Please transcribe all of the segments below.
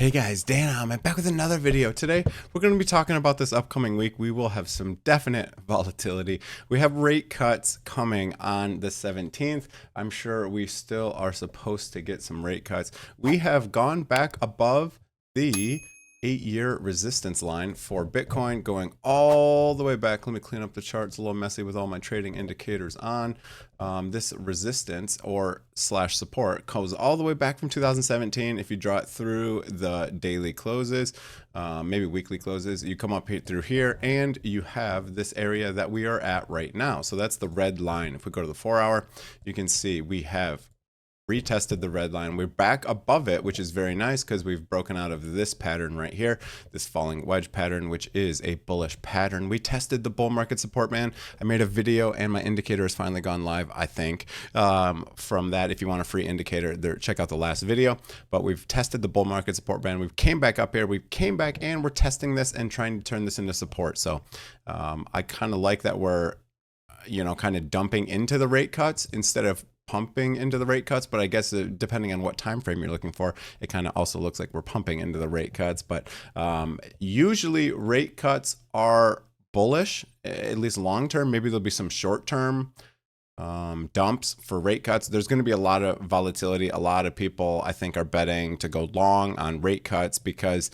Hey guys, Dan, I'm back with another video. Today, we're going to be talking about this upcoming week. We will have some definite volatility. We have rate cuts coming on the 17th. I'm sure we still are supposed to get some rate cuts. We have gone back above the 8-year resistance line for Bitcoin, going all the way back. Let me clean up the chart. It's a little messy with all my trading indicators on. This resistance or slash support goes all the way back from 2017. If you draw it through the daily closes, maybe weekly closes, you come up through here and you have this area that we are at right now. So that's the red line. If we go to the 4-hour, you can see we have retested the red line. We're back above it, which is very nice because we've broken out of this pattern right here, this falling wedge pattern, which is a bullish pattern. We tested the bull market support band. I made a video and my indicator has finally gone live, I think. From that, if you want a free indicator there, check out the last video. But we've tested the bull market support band. We've came back up here. We came back and we're testing this and trying to turn this into support. So I kind of like that we're, kind of dumping into the rate cuts instead of pumping into the rate cuts. But I guess depending on what time frame you're looking for, it kind of also looks like we're pumping into the rate cuts. But usually rate cuts are bullish, at least long term. Maybe there'll be some short term dumps for rate cuts. There's going to be a lot of volatility. A lot of people, I think, are betting to go long on rate cuts because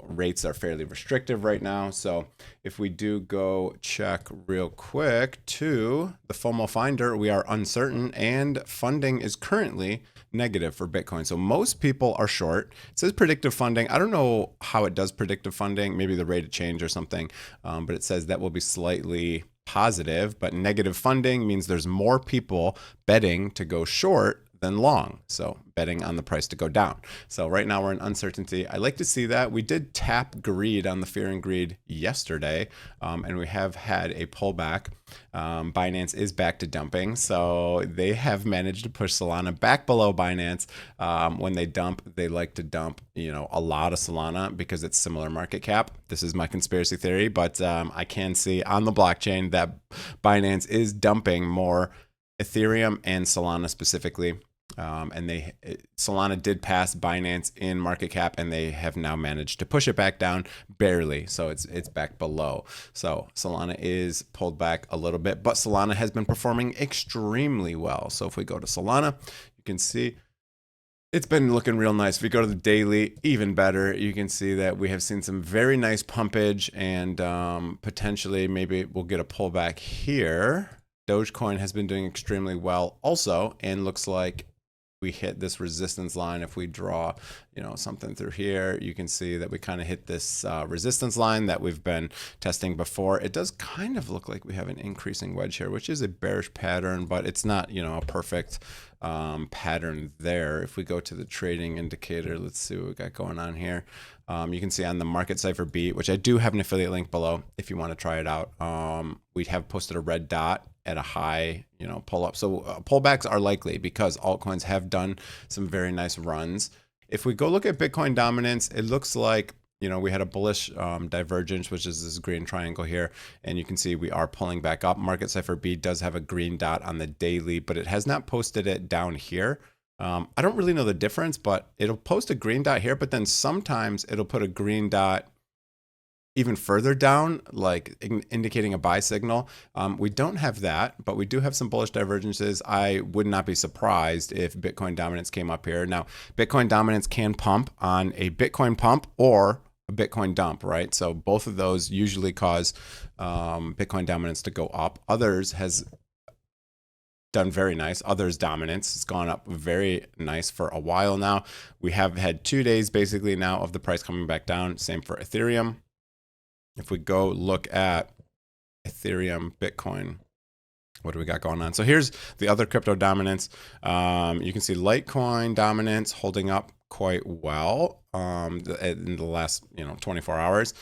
rates are fairly restrictive right now. So if we do go check real quick to the FOMO finder, we are uncertain and funding is currently negative for Bitcoin. So most people are short. It says predictive funding. I don't know how it does predictive funding, maybe the rate of change or something, but it says that will be slightly positive, but negative funding means there's more people betting to go short than long. So betting on the price to go down. So right now we're in uncertainty. I like to see that. We did tap greed on the fear and greed yesterday, and we have had a pullback. Binance is back to dumping. So they have managed to push Solana back below Binance. When they dump, they like to dump, a lot of Solana because it's similar market cap. This is my conspiracy theory, but I can see on the blockchain that Binance is dumping more Ethereum and Solana specifically. Solana did pass Binance in market cap, and they have now managed to push it back down barely. So it's back below. So Solana is pulled back a little bit, but Solana has been performing extremely well. So if we go to Solana, you can see it's been looking real nice. If we go to the daily, even better. You can see that we have seen some very nice pumpage, and potentially maybe we'll get a pullback here. Dogecoin has been doing extremely well also, and looks like we hit this resistance line. If we draw, something through here, you can see that we kind of hit this resistance line that we've been testing before. It does kind of look like we have an increasing wedge here, which is a bearish pattern, but it's not, a perfect pattern there. If we go to the trading indicator, let's see what we got going on here. You can see on the market cipher beat, which I do have an affiliate link below if you want to try it out. We have posted a red dot at a high, pull up. So pullbacks are likely because altcoins have done some very nice runs. If we go look at Bitcoin dominance, it looks like, we had a bullish divergence, which is this green triangle here. And you can see we are pulling back up. Market cipher B does have a green dot on the daily, but it has not posted it down here. I don't really know the difference, but it'll post a green dot here, but then sometimes it'll put a green dot even further down, like indicating a buy signal. We don't have that, but we do have some bullish divergences. I would not be surprised if Bitcoin dominance came up here. Now, Bitcoin dominance can pump on a Bitcoin pump or a Bitcoin dump, right? So both of those usually cause Bitcoin dominance to go up. Others has done very nice. Others dominance has gone up very nice for a while now. We have had 2 days basically now of the price coming back down. Same for Ethereum. If we go look at Ethereum, Bitcoin, what do we got going on? So here's the other crypto dominance. You can see Litecoin dominance holding up quite well in the last 24 hours.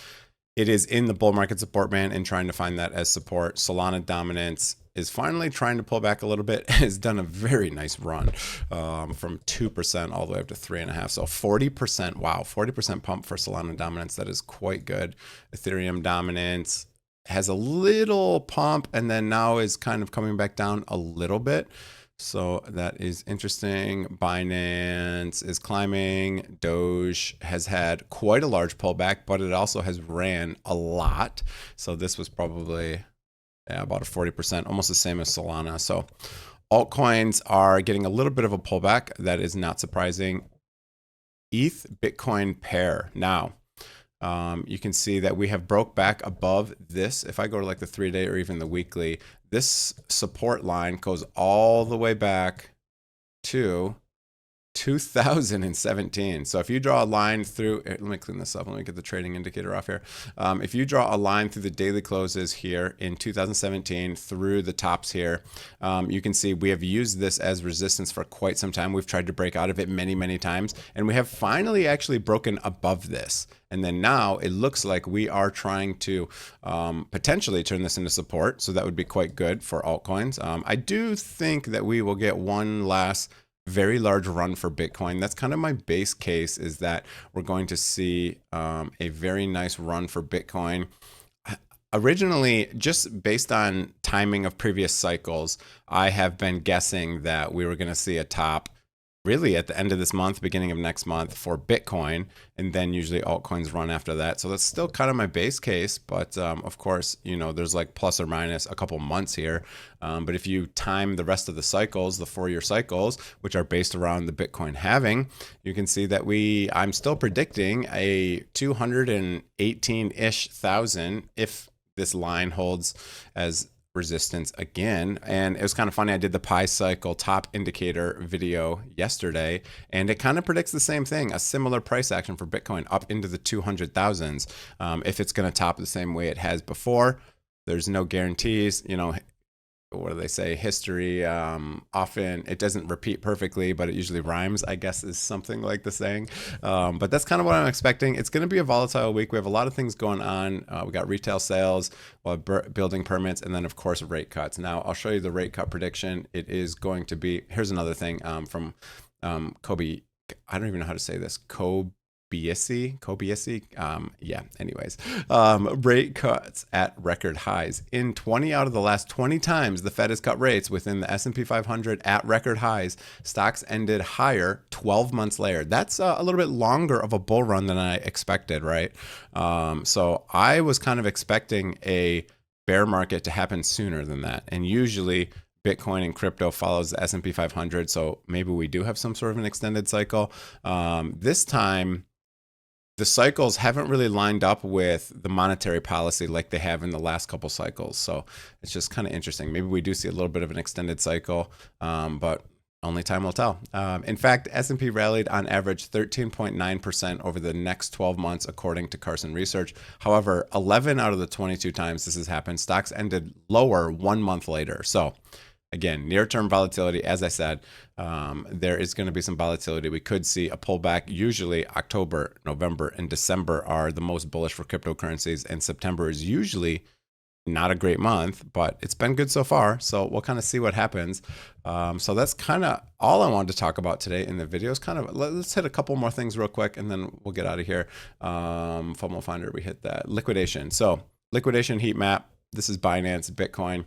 It is in the bull market support band and trying to find that as support. Solana dominance is finally trying to pull back a little bit. Has done a very nice run from 2% all the way up to 3.5%. So 40%, wow, 40% pump for Solana dominance. That is quite good. Ethereum dominance has a little pump and then now is kind of coming back down a little bit. So that is interesting. Binance is climbing. Doge has had quite a large pullback, but it also has ran a lot. So this was probably about a 40%, almost the same as Solana. So altcoins are getting a little bit of a pullback. That is not surprising. ETH Bitcoin pair. Now, you can see that we have broke back above this. If I go to like the 3-day or even the weekly, this support line goes all the way back to 2017. So if you draw a line through, let me clean this up. Let me get the trading indicator off here. If you draw a line through the daily closes here in 2017 through the tops here, you can see we have used this as resistance for quite some time. We've tried to break out of it many, many times, and we have finally actually broken above this. And then now it looks like we are trying to potentially turn this into support. So that would be quite good for altcoins. I do think that we will get one last very large run for Bitcoin. That's kind of my base case, is that we're going to see a very nice run for Bitcoin. Originally, just based on timing of previous cycles, I have been guessing that we were going to see a top really at the end of this month, beginning of next month for Bitcoin, and then usually altcoins run after that. So that's still kind of my base case, but of course, you know, there's like plus or minus a couple months here. But if you time the rest of the cycles, the 4-year cycles, which are based around the Bitcoin halving, you can see that I'm still predicting a 218-ish thousand if this line holds as resistance again. And it was kind of funny, I did the pi cycle top indicator video yesterday, and it kind of predicts the same thing, a similar price action for Bitcoin up into the 200,000s. If it's going to top the same way it has before, there's no guarantees. You know, what do they say? History, often it doesn't repeat perfectly, but it usually rhymes, I guess, is something like the saying. But that's kind of what I'm expecting. It's going to be a volatile week. We have a lot of things going on. We got retail sales, building permits, and then of course rate cuts. Now I'll show you the rate cut prediction. It is going to be, here's another thing from Kobe. I don't even know how to say this. Kobayashi. Yeah, anyways, rate cuts at record highs. In 20 out of the last 20 times the Fed has cut rates within the S&P 500 at record highs, stocks ended higher 12 months later. That's a little bit longer of a bull run than I expected, right? So I was kind of expecting a bear market to happen sooner than that. And usually Bitcoin and crypto follows the S&P 500. So maybe we do have some sort of an extended cycle. This time, the cycles haven't really lined up with the monetary policy like they have in the last couple cycles. So it's just kind of interesting. Maybe we do see a little bit of an extended cycle, but only time will tell. In fact, S&P rallied on average 13.9% over the next 12 months, according to Carson Research. However, 11 out of the 22 times this has happened, stocks ended lower 1 month later. So again, near-term volatility, as I said, there is going to be some volatility. We could see a pullback. Usually October, November, and December are the most bullish for cryptocurrencies, and September is usually not a great month, but it's been good so far. So we'll kind of see what happens. So that's kind of all I wanted to talk about today in the video. Is kind of, let's hit a couple more things real quick, and then we'll get out of here. FOMO Finder, we hit that. Liquidation. So liquidation heat map. This is Binance, Bitcoin.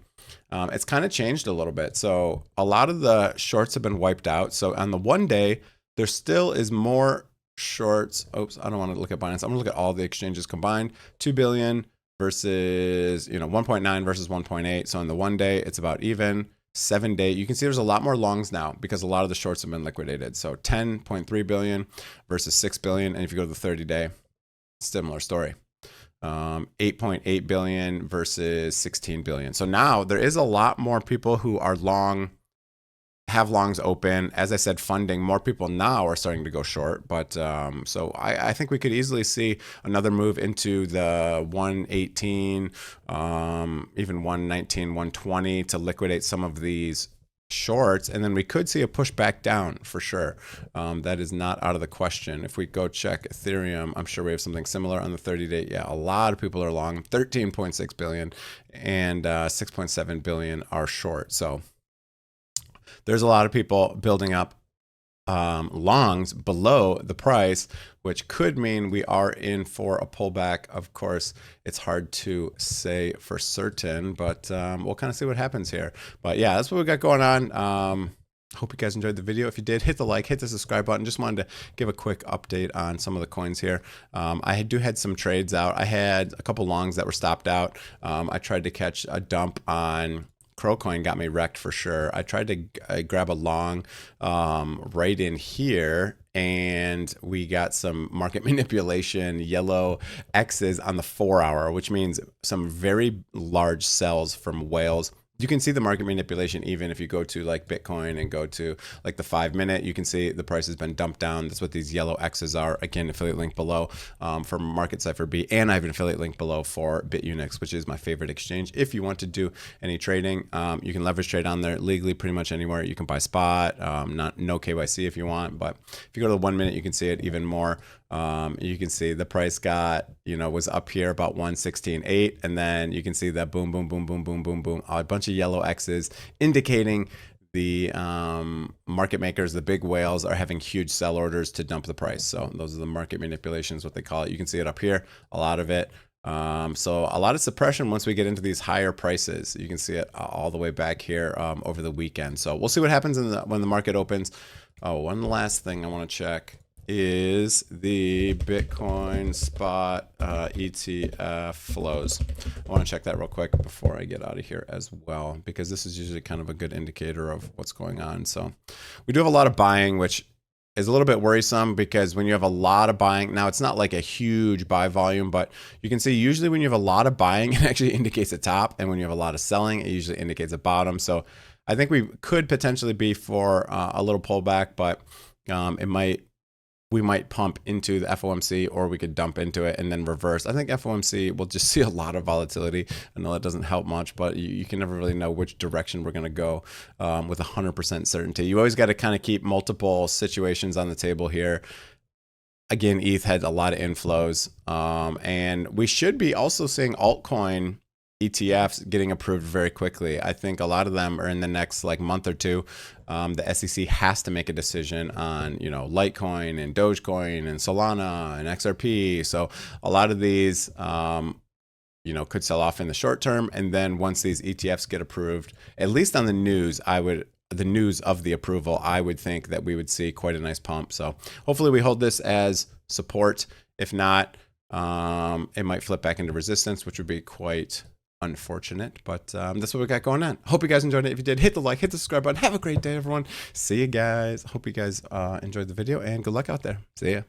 It's kind of changed a little bit. So a lot of the shorts have been wiped out. So on the 1 day, there still is more shorts. Oops, I don't want to look at Binance. I'm going to look at all the exchanges combined. 2 billion versus, 1.9 versus 1.8. So on the 1 day, it's about even. 7 day, you can see there's a lot more longs now because a lot of the shorts have been liquidated. So 10.3 billion versus 6 billion. And if you go to the 30 day, similar story. 8.8 billion versus 16 billion. So now there is a lot more people who are long, have longs open. As I said, funding, more people now are starting to go short. But so I think we could easily see another move into the 118, even 119, 120 to liquidate some of these shorts, and then we could see a push back down for sure. That is not out of the question. If we go check Ethereum, I'm sure we have something similar on the 30-day. Yeah, a lot of people are long, 13.6 billion, and 6.7 billion are short. So there's a lot of people building up longs below the price, which could mean we are in for a pullback. Of course, it's hard to say for certain, but we'll kind of see what happens here. But yeah, that's what we got going on. Hope you guys enjoyed the video. If you did, hit the like, hit the subscribe button. Just wanted to give a quick update on some of the coins here. I had some trades out. I had a couple longs that were stopped out. I tried to catch a dump on Crowcoin, got me wrecked for sure. I tried to grab a long right in here, and we got some market manipulation, yellow X's on the 4-hour, which means some very large sells from whales. You can see the market manipulation even if you go to like Bitcoin and go to like the 5-minute. You can see the price has been dumped down. That's what these yellow X's are. Again, affiliate link below for Market Cipher B, and I have an affiliate link below for Bitunix, which is my favorite exchange. If you want to do any trading, you can leverage trade on there legally pretty much anywhere. You can buy spot, no KYC if you want, but if you go to the 1 minute, you can see it even more. You can see the price got, was up here about 116.8, and then you can see that boom, boom, boom, boom, boom, boom, boom, a bunch of yellow X's indicating the market makers, the big whales, are having huge sell orders to dump the price. So those are the market manipulations, what they call it. You can see it up here, a lot of it. So a lot of suppression once we get into these higher prices. You can see it all the way back here over the weekend. So we'll see what happens when the market opens. Oh, one last thing I want to check is the Bitcoin spot ETF flows. I want to check that real quick before I get out of here as well, because this is usually kind of a good indicator of what's going on. So we do have a lot of buying, which is a little bit worrisome, because when you have a lot of buying, now it's not like a huge buy volume, but you can see usually when you have a lot of buying, it actually indicates a top, and when you have a lot of selling, it usually indicates a bottom. So I think we could potentially be for a little pullback, but we might pump into the FOMC, or we could dump into it and then reverse. I think FOMC will just see a lot of volatility. I know that doesn't help much, but you can never really know which direction we're going to go with 100% certainty. You always got to kind of keep multiple situations on the table here. Again, ETH had a lot of inflows, and we should be also seeing altcoin ETFs getting approved very quickly. I think a lot of them are in the next month or two. The SEC has to make a decision on Litecoin and Dogecoin and Solana and XRP. So a lot of these could sell off in the short term, and then once these ETFs get approved, at least on the news, the news of the approval, I would think that we would see quite a nice pump. So hopefully we hold this as support. If not, it might flip back into resistance, which would be quite unfortunate, but that's what we got going on. Hope you guys enjoyed it. If you did, hit the like, hit the subscribe button. Have a great day, everyone. See you guys. Hope you guys enjoyed the video, and good luck out there. See ya.